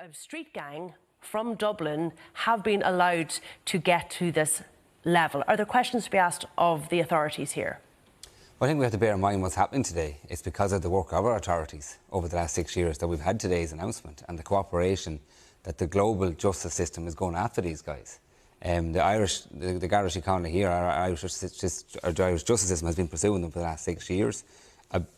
A street gang from Dublin have been allowed to get to this level. Are there questions to be asked of the authorities here? Well, I think we have to bear in mind what's happening today. It's because of the work of our authorities over the last 6 years that we've had today's announcement and the cooperation that the global justice system is going after these guys. The Garda Síochána here, our Irish justice system has been pursuing them for the last 6 years.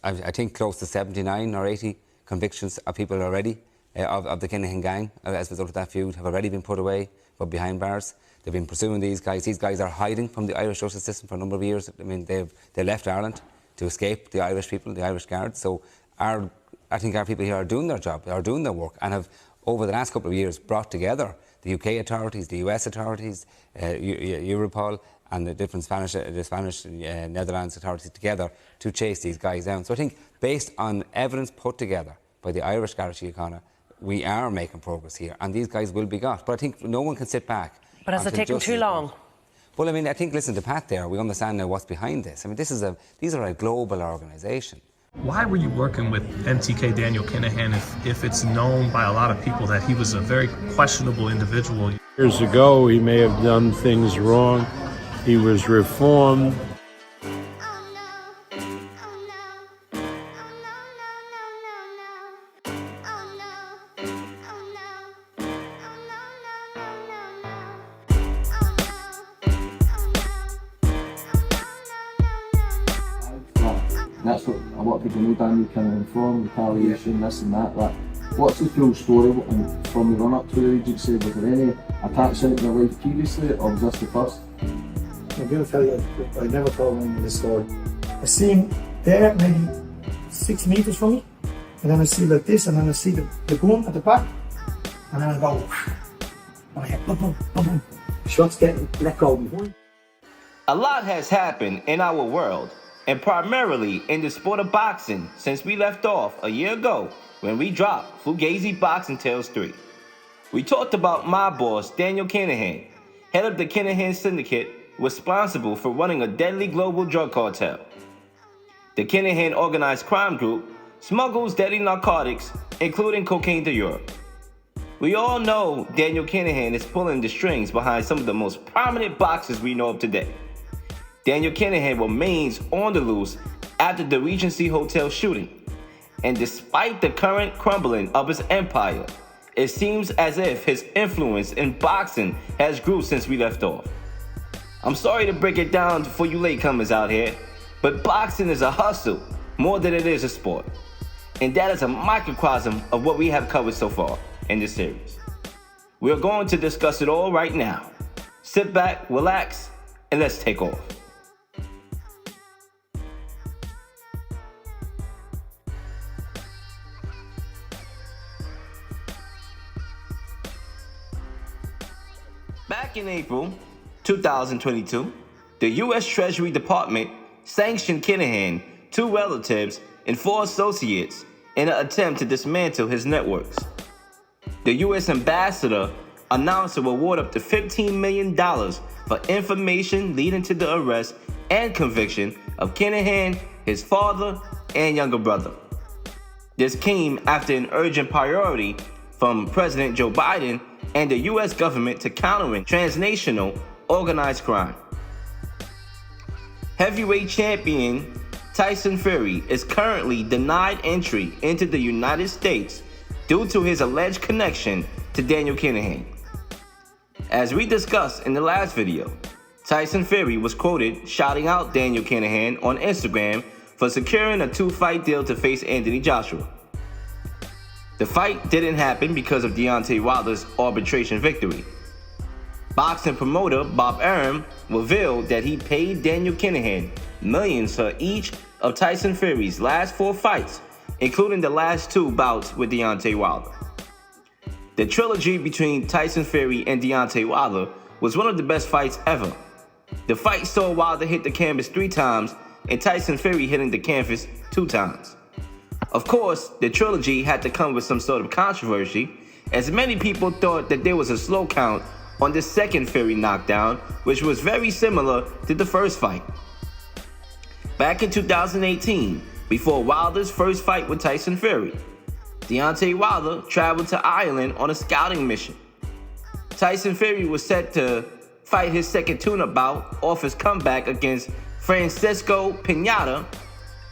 I think close to 79 or 80 convictions of people already of the Kinahan gang as a result of that feud have already been put away, but behind bars. They've been pursuing these guys. These guys are hiding from the Irish justice system for a number of years. I mean, they left Ireland to escape the Irish people, the Irish guards. So I think our people here are doing their job, are doing their work, and have, over the last couple of years, brought together the UK authorities, the US authorities, Europol, and the different Spanish, Netherlands authorities together to chase these guys down. So I think, based on evidence put together by the Irish Garda Síochána, we are making progress here, and these guys will be got. But I think no one can sit back. But has it taken too long? Well, I mean, I think, listen to Pat there, we understand now what's behind this. I mean, these are a global organisation. Why were you working with MTK Daniel Kinahan if it's known by a lot of people that he was a very questionable individual? Years ago, he may have done things wrong. He was reformed. That's what a lot of people know. Daniel Kinahan from retaliation, this and that. What's the full story from the run up to the agency? Was there any attacks in your life previously, or was this the first? I'm going to tell you, I never told him this story. I see him there, maybe 6 meters from me, and then I see like this, and then I see the boom at the back, and then I go, and I hear boom, boom, boom, boom. Shots getting let go. A lot has happened in our world, and primarily in the sport of boxing, since we left off a year ago when we dropped Fugazi Boxing Tales 3. We talked about my boss, Daniel Kinahan, head of the Kennedy Syndicate, responsible for running a deadly global drug cartel. The Kinahan organized crime group smuggles deadly narcotics, including cocaine, to Europe. We all know Daniel Kinahan is pulling the strings behind some of the most prominent boxers we know of today. Daniel Kinahan remains on the loose after the Regency Hotel shooting, and despite the current crumbling of his empire, it seems as if his influence in boxing has grew since we left off. I'm sorry to break it down for you latecomers out here, but boxing is a hustle more than it is a sport, and that is a microcosm of what we have covered so far in this series. We are going to discuss it all right now. Sit back, relax, and let's take off. Back in April 2022, the U.S. Treasury Department sanctioned Kinahan, 2 relatives, and 4 associates in an attempt to dismantle his networks. The U.S. ambassador announced a reward up to $15 million for information leading to the arrest and conviction of Kinahan, his father, and younger brother. This came after an urgent priority from President Joe Biden and the U.S. government to countering transnational organized crime. Heavyweight champion Tyson Fury is currently denied entry into the United States due to his alleged connection to Daniel Kinahan. As we discussed in the last video, Tyson Fury was quoted shouting out Daniel Kinahan on Instagram for securing a 2-fight deal to face Anthony Joshua. The fight didn't happen because of Deontay Wilder's arbitration victory. Boxing promoter Bob Arum revealed that he paid Daniel Kinahan millions for each of Tyson Fury's last 4 fights, including the last 2 bouts with Deontay Wilder. The trilogy between Tyson Fury and Deontay Wilder was one of the best fights ever. The fight saw Wilder hit the canvas 3 times and Tyson Fury hitting the canvas 2 times. Of course, the trilogy had to come with some sort of controversy, as many people thought that there was a slow count on the second Fury knockdown, which was very similar to the first fight. Back in 2018, before Wilder's first fight with Tyson Fury, Deontay Wilder traveled to Ireland on a scouting mission. Tyson Fury was set to fight his second tune-up bout off his comeback against Francisco Pinata,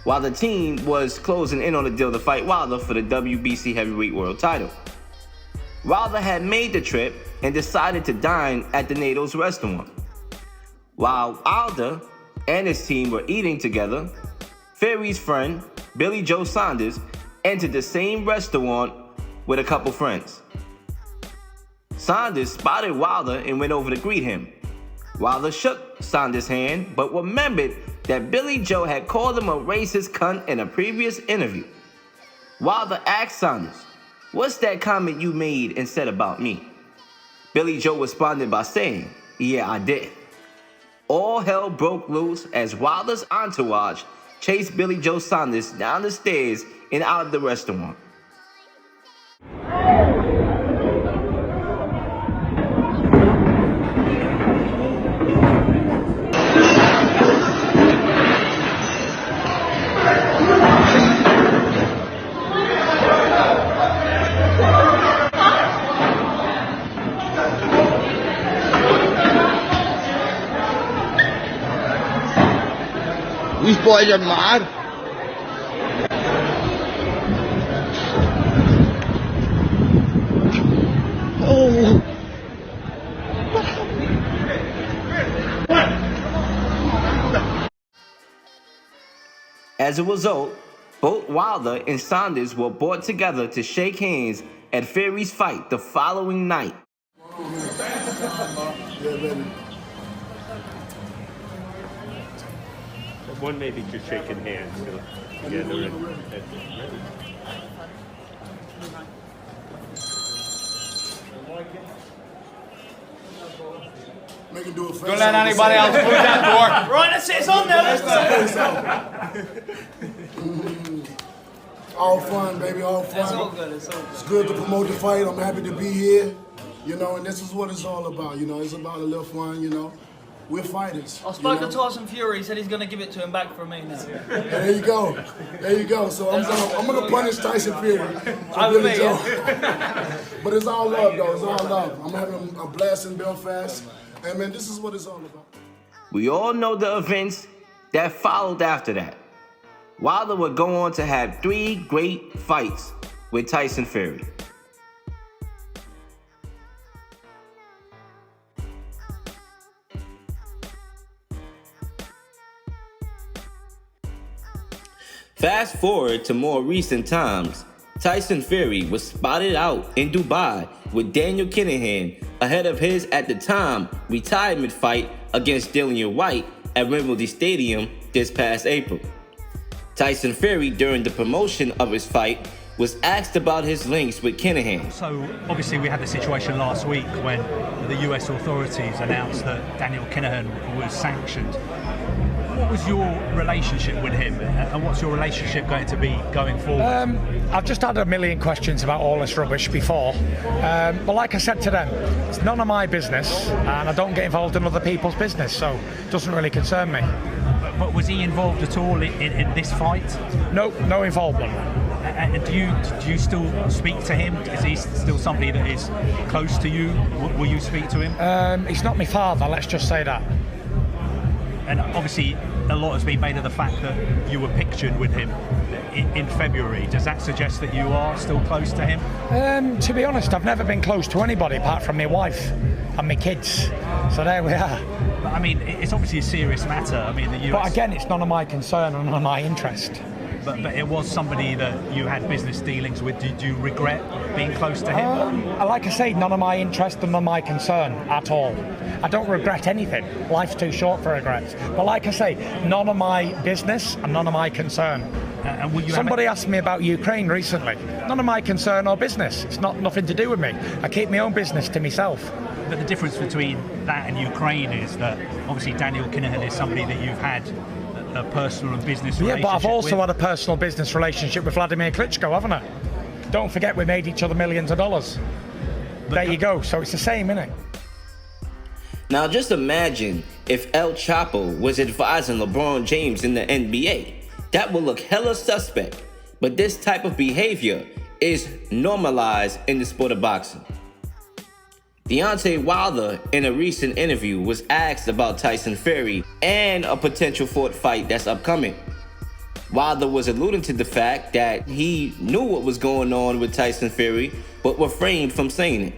while the team was closing in on a deal to fight Wilder for the WBC heavyweight world title. Wilder had made the trip and decided to dine at the NATO's restaurant. While Wilder and his team were eating together, Fury's friend, Billy Joe Saunders, entered the same restaurant with a couple friends. Saunders spotted Wilder and went over to greet him. Wilder shook Saunders' hand, but remembered that Billy Joe had called him a racist cunt in a previous interview. Wilder asked Saunders, "What's that comment you made and said about me?" Billy Joe responded by saying, "Yeah, I did." All hell broke loose as Wilder's entourage chased Billy Joe Saunders down the stairs and out of the restaurant. These boys are mad. Oh. As a result, both Wilder and Saunders were brought together to shake hands at Fury's fight the following night. One maybe just shaking hands together and Make him do it fast. Don't let anybody else move that door. Right, that's it. It's on there. All fun, baby. All fun. It's all good. It's all good. It's good to promote the fight. I'm happy to be here. You know, and this is what it's all about. You know, it's about a little fun. You know, we're fighters. I spoke to Tyson Fury. He said he's going to give it to him back for me now. There you go. There you go. So I'm gonna punish Tyson Fury. Billy Joe. But it's all love, though. It's all love. I'm having a blast in Belfast. And man, this is what it's all about. We all know the events that followed after that. Wilder would go on to have 3 great fights with Tyson Fury. Fast forward to more recent times, Tyson Fury was spotted out in Dubai with Daniel Kinahan ahead of his, at the time, retirement fight against Dillian White at Wembley Stadium this past April. Tyson Fury, during the promotion of his fight, was asked about his links with Kinahan. So obviously we had the situation last week when the US authorities announced that Daniel Kinahan was sanctioned. What was your relationship with him, and what's your relationship going to be going forward? I've just had a million questions about all this rubbish before, but like I said to them, it's none of my business, and I don't get involved in other people's business, so it doesn't really concern me. But was he involved at all in this fight? No involvement. And do you still speak to him? Is he still somebody that is close to you? Will you speak to him? He's not my father, let's just say that. And obviously a lot has been made of the fact that you were pictured with him in February. Does that suggest that you are still close to him? To be honest, I've never been close to anybody apart from my wife and my kids. So there we are. But I mean, it's obviously a serious matter. I mean, the US... But again, it's none of my concern and none of my interest. But it was somebody that you had business dealings with. Do you regret being close to him? Like I say, none of my interest and none of my concern at all. I don't regret anything. Life's too short for regrets. But like I say, none of my business and none of my concern. And will you Somebody asked me about Ukraine recently. None of my concern or business. It's nothing to do with me. I keep my own business to myself. But the difference between that and Ukraine is that obviously Daniel Kinahan is somebody that you've had a personal and business relationship. Yeah, but I've also had a personal business relationship with Vladimir Klitschko, haven't I? Don't forget we made each other millions of dollars. But there you go. So it's the same, innit? Now just imagine if El Chapo was advising LeBron James in the NBA. That would look hella suspect. But this type of behavior is normalized in the sport of boxing. Deontay Wilder, in a recent interview, was asked about Tyson Fury and a potential fight that's upcoming. Wilder was alluding to the fact that he knew what was going on with Tyson Fury, but refrained from saying it.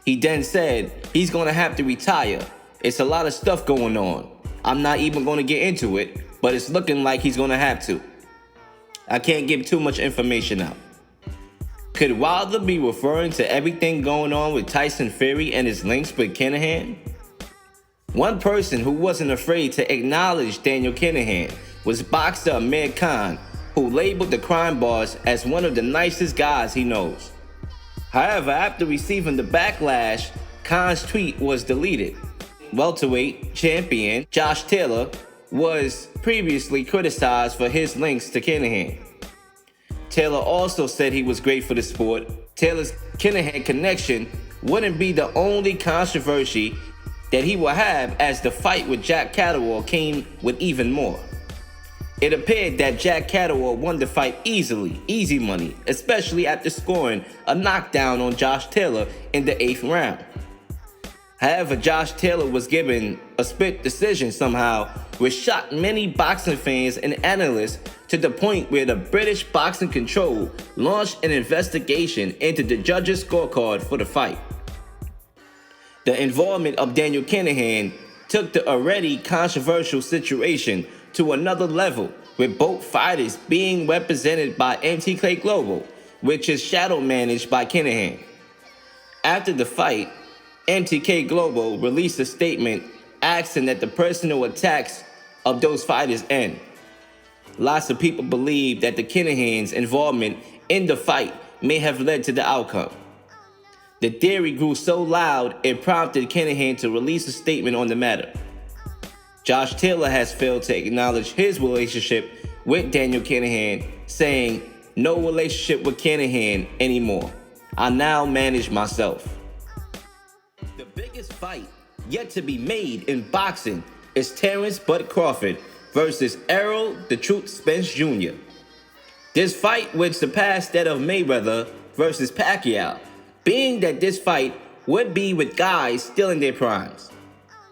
He then said he's going to have to retire. It's a lot of stuff going on. I'm not even going to get into it, but it's looking like he's going to have to. I can't give too much information out. Could Wilder be referring to everything going on with Tyson Fury and his links with Kinahan? One person who wasn't afraid to acknowledge Daniel Kinahan was boxer Amir Khan, who labeled the crime boss as one of the nicest guys he knows. However, after receiving the backlash, Khan's tweet was deleted. Welterweight champion Josh Taylor was previously criticized for his links to Kinahan. Taylor also said he was great for the sport. Taylor's Kinahan connection wouldn't be the only controversy that he will have, as the fight with Jack Catterall came with even more. It appeared that Jack Catterall won the fight easily, easy money, especially after scoring a knockdown on Josh Taylor in the 8th round. However, Josh Taylor was given a split decision somehow, which shocked many boxing fans and analysts to the point where the British Boxing Control launched an investigation into the judges' scorecard for the fight. The involvement of Daniel Kinahan took the already controversial situation to another level, with both fighters being represented by MTK Global, which is shadow managed by Kinahan. After the fight, MTK Global released a statement asking that the personal attacks of those fighters end. Lots of people believe that the Kinahan's involvement in the fight may have led to the outcome. The theory grew so loud it prompted Kinahan to release a statement on the matter. Josh Taylor has failed to acknowledge his relationship with Daniel Kinahan, saying, "No relationship with Kinahan anymore. I now manage myself." The biggest fight yet to be made in boxing is Terrence Bud Crawford versus Errol "The Truth" Spence Jr. This fight would surpass that of Mayweather versus Pacquiao, being that this fight would be with guys still in their primes.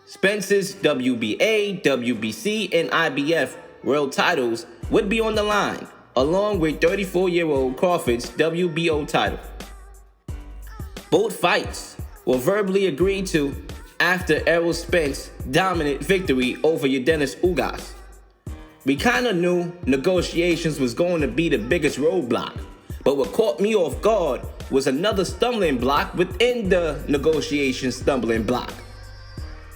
Spence's WBA, WBC, and IBF world titles would be on the line, along with 34-year-old Crawford's WBO title. Both fights were verbally agreed to after Errol Spence's dominant victory over Yordenis Ugas. We kinda knew negotiations was going to be the biggest roadblock, but what caught me off guard was another stumbling block within the negotiation stumbling block.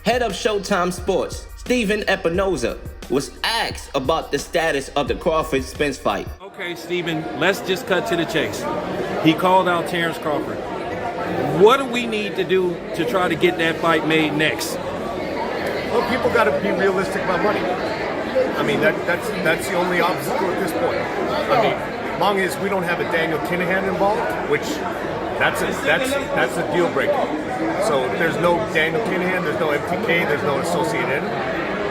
Head of Showtime Sports, Stephen Espinoza, was asked about the status of the Crawford-Spence fight. Okay, Stephen, let's just cut to the chase. He called out Terrence Crawford. What do we need to do to try to get that fight made next? Well, people got to be realistic about money. I mean, that's the only obstacle at this point. I mean, as long as we don't have a Daniel Kinahan involved, which that's a deal breaker. So if there's no Daniel Kinahan, there's no MTK, there's no associated,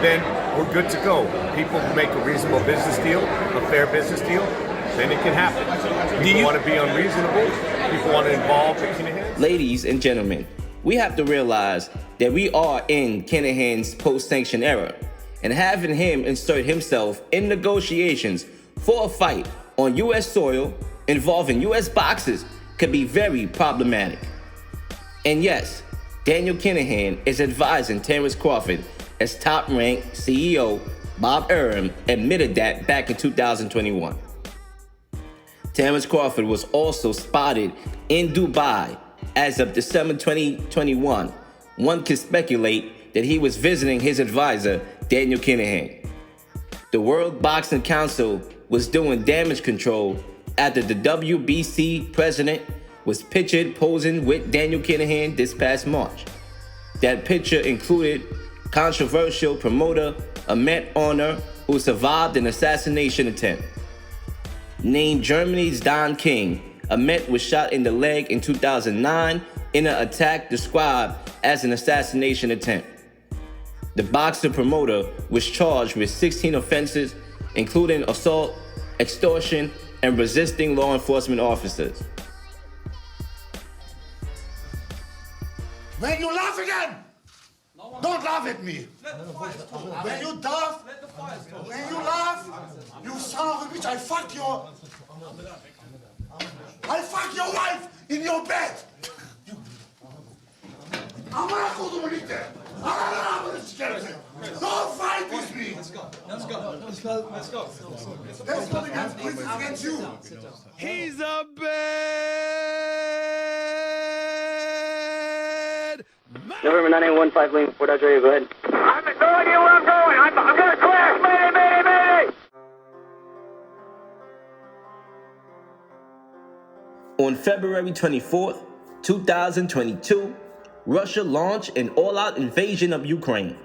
then we're good to go. People make a reasonable business deal, a fair business deal, then it can happen. People want to be unreasonable. People want to involve the Kinahan. Ladies and gentlemen, we have to realize that we are in Kinahan's post-sanction era, and having him insert himself in negotiations for a fight on U.S. soil involving U.S. boxers could be very problematic. And yes, Daniel Kinahan is advising Terrence Crawford, as top-ranked CEO Bob Arum admitted that back in 2021. Terrence Crawford was also spotted in Dubai as of December 2021. One can speculate that he was visiting his advisor, Daniel Kinahan. The World Boxing Council was doing damage control after the WBC president was pictured posing with Daniel Kinahan this past March. That picture included controversial promoter Ahmet Honor, who survived an assassination attempt. Named Germany's Don King, Ahmet was shot in the leg in 2009 in an attack described as an assassination attempt. The boxer promoter was charged with 16 offenses, including assault, extortion, and resisting law enforcement officers. When you laugh again, don't laugh at me. When you laugh, you son of a bitch, I fuck your wife in your bed. I'm gonna go to Malite. Don't fight with me. Let's go against you. He's a bad. November 9815, Link, Fort Dodge Radio, go ahead. I have no idea where I'm going. I'm going to crash. Mayday. On February 24th, 2022, Russia launched an all-out invasion of Ukraine.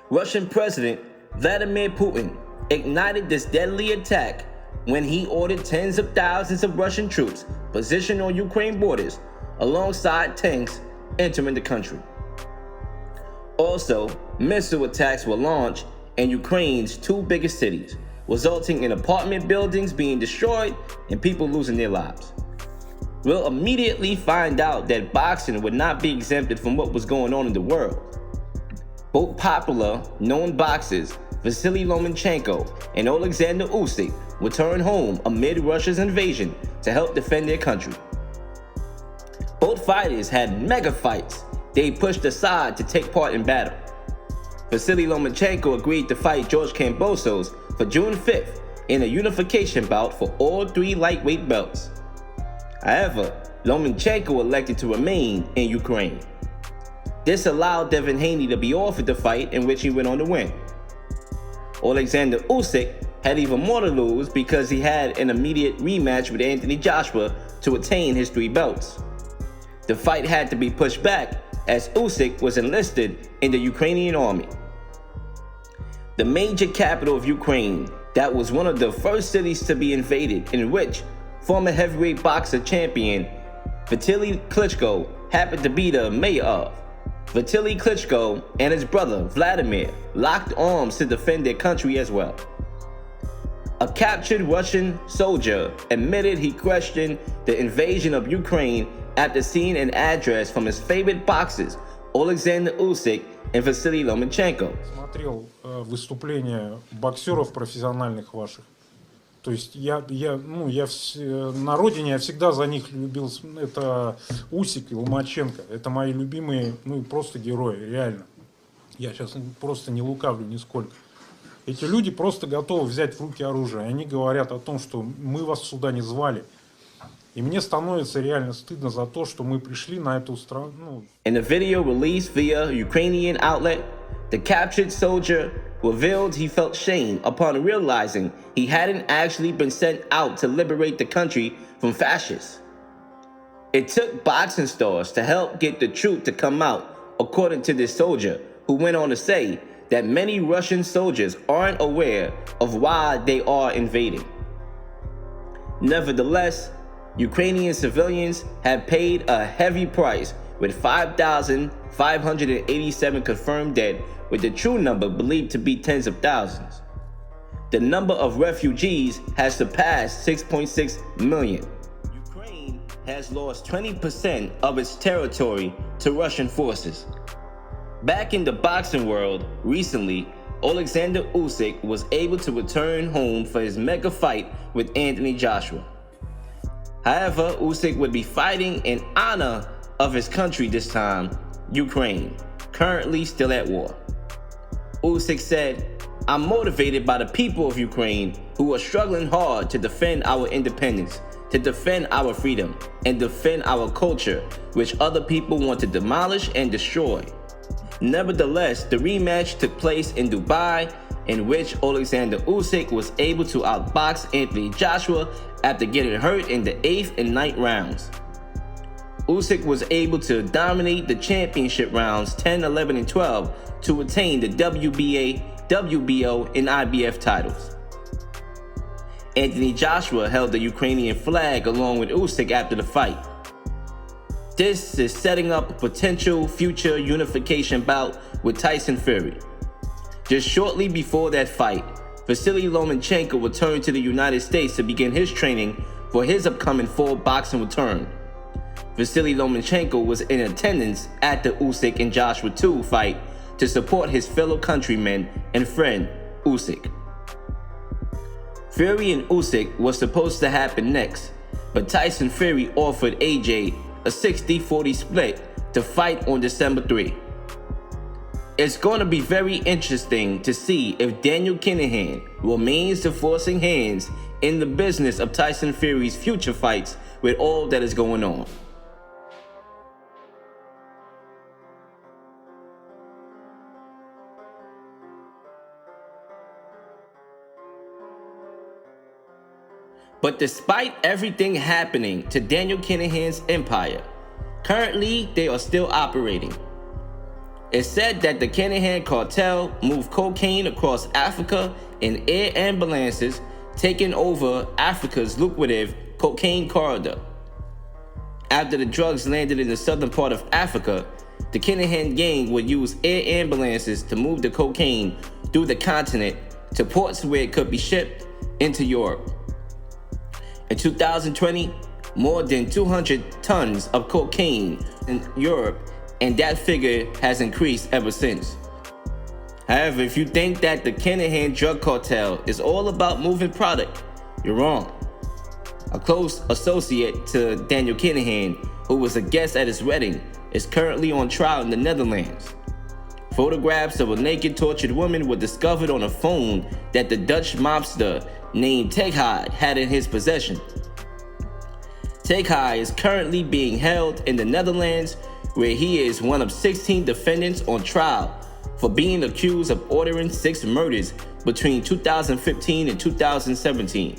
Russian President Vladimir Putin ignited this deadly attack when he ordered tens of thousands of Russian troops positioned on Ukraine borders alongside tanks entering the country. Also, missile attacks were launched in Ukraine's two biggest cities, resulting in apartment buildings being destroyed and people losing their lives. We'll immediately find out that boxing would not be exempted from what was going on in the world. Both popular, known boxers, Vasily Lomachenko and Alexander Usyk, returned home amid Russia's invasion to help defend their country. Both fighters had mega fights they pushed aside to take part in battle. Vasily Lomachenko agreed to fight George Kambosos for June 5th in a unification bout for all three lightweight belts. However, Lomachenko elected to remain in Ukraine. This allowed Devin Haney to be offered the fight, in which he went on to win. Alexander Usyk had even more to lose because he had an immediate rematch with Anthony Joshua to attain his three belts. The fight had to be pushed back as Usyk was enlisted in the Ukrainian army. The major capital of Ukraine, that was one of the first cities to be invaded, in which former heavyweight boxer champion Vitaly Klitschko happened to be the mayor of. Vitaly Klitschko and his brother Vladimir locked arms to defend their country as well. A captured Russian soldier admitted he questioned the invasion of Ukraine after seeing an address from his favorite boxers, Alexander Usyk and Vasily Lomachenko. Смотрел выступления боксеров профессиональных ваших. То есть на родине я всегда за них любил, это Усик и Ломаченко. Это мои любимые, просто герои, реально. Я сейчас просто не лукавлю нисколько. Эти люди просто готовы взять в руки оружие. Они говорят о том, что мы вас сюда не звали. И мне становится реально стыдно за то, что мы пришли на эту страну. In a video released via Ukrainian outlet, the captured soldier revealed he felt shame upon realizing he hadn't actually been sent out to liberate the country from fascists. It took boxing stars to help get the truth to come out, according to this soldier, who went on to say that many Russian soldiers aren't aware of why they are invading. Nevertheless, Ukrainian civilians have paid a heavy price, with 5,587 confirmed dead, with the true number believed to be tens of thousands. The number of refugees has surpassed 6.6 million. Ukraine has lost 20% of its territory to Russian forces. Back in the boxing world, recently, Alexander Usyk was able to return home for his mega fight with Anthony Joshua. However, Usyk would be fighting in honor of his country this time, Ukraine, currently still at war. Usyk said, "I'm motivated by the people of Ukraine who are struggling hard to defend our independence, to defend our freedom, and defend our culture, which other people want to demolish and destroy." Nevertheless, the rematch took place in Dubai, in which Alexander Usyk was able to outbox Anthony Joshua after getting hurt in the 8th and 9th rounds. Usyk was able to dominate the championship rounds 10, 11, and 12 to attain the WBA, WBO, and IBF titles. Anthony Joshua held the Ukrainian flag along with Usyk after the fight. This is setting up a potential future unification bout with Tyson Fury. Just shortly before that fight, Vasily Lomachenko returned to the United States to begin his training for his upcoming fall boxing return. Vasily Lomachenko was in attendance at the Usyk and Joshua 2 fight to support his fellow countryman and friend, Usyk. Fury and Usyk was supposed to happen next, but Tyson Fury offered AJ a 60-40 split to fight on December 3. It's going to be very interesting to see if Daniel Kinahan remains the forcing hands in the business of Tyson Fury's future fights with all that is going on. But despite everything happening to Daniel Kinahan's empire, currently they are still operating. It's said that the Kinahan cartel moved cocaine across Africa in air ambulances, taking over Africa's lucrative cocaine corridor. After the drugs landed in the southern part of Africa, the Kinahan gang would use air ambulances to move the cocaine through the continent to ports where it could be shipped into Europe. In 2020, more than 200 tons of cocaine in Europe, and that figure has increased ever since. However, if you think that the Kinahan drug cartel is all about moving product, you're wrong. A close associate to Daniel Kinahan, who was a guest at his wedding, is currently on trial in the Netherlands. Photographs of a naked, tortured woman were discovered on a phone that the Dutch mobster named Kinahan had in his possession. Kinahan is currently being held in the Netherlands, where he is one of 16 defendants on trial for being accused of ordering 6 murders between 2015 and 2017.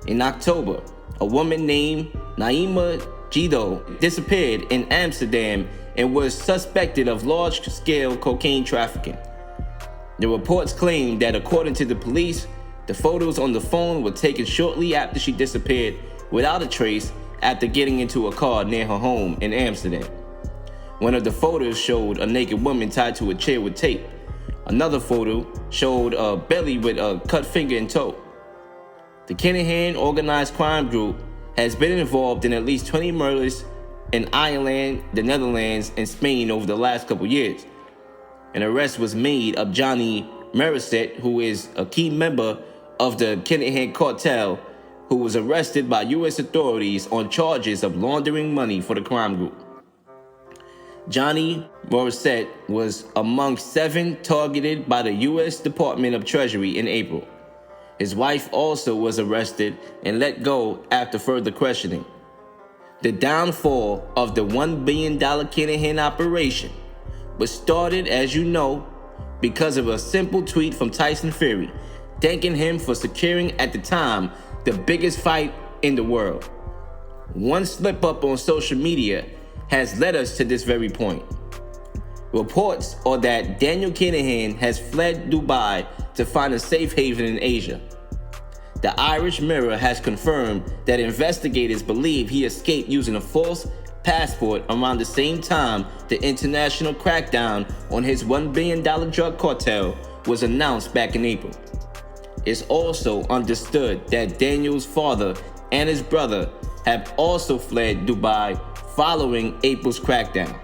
In October, a woman named Naima Jido disappeared in Amsterdam and was suspected of large-scale cocaine trafficking. The reports claim that according to the police, the photos on the phone were taken shortly after she disappeared without a trace after getting into a car near her home in Amsterdam. One of the photos showed a naked woman tied to a chair with tape. Another photo showed a belly with a cut finger and toe. The Kinahan organized crime group has been involved in at least 20 murders in Ireland, the Netherlands, and Spain over the last couple years. An arrest was made of Johnny Morissette, who is a key member of the Kinahan cartel, who was arrested by U.S. authorities on charges of laundering money for the crime group. Johnny Morissette was among 7 targeted by the U.S. Department of Treasury in April. His wife also was arrested and let go after further questioning. The downfall of the $1 billion Kinahan operation was started, as you know, because of a simple tweet from Tyson Fury, thanking him for securing, at the time, the biggest fight in the world. One slip up on social media has led us to this very point. Reports are that Daniel Kinahan has fled Dubai to find a safe haven in Asia. The Irish Mirror has confirmed that investigators believe he escaped using a false passport around the same time the international crackdown on his $1 billion drug cartel was announced back in April. It's also understood that Daniel's father and his brother have also fled Dubai following April's crackdown.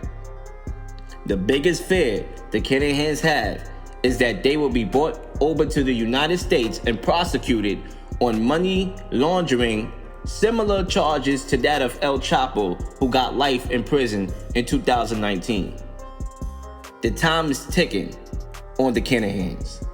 The biggest fear the Kinahans have is that they will be brought over to the United States and prosecuted on money laundering, similar charges to that of El Chapo, who got life in prison in 2019. The time is ticking on the Kinahans.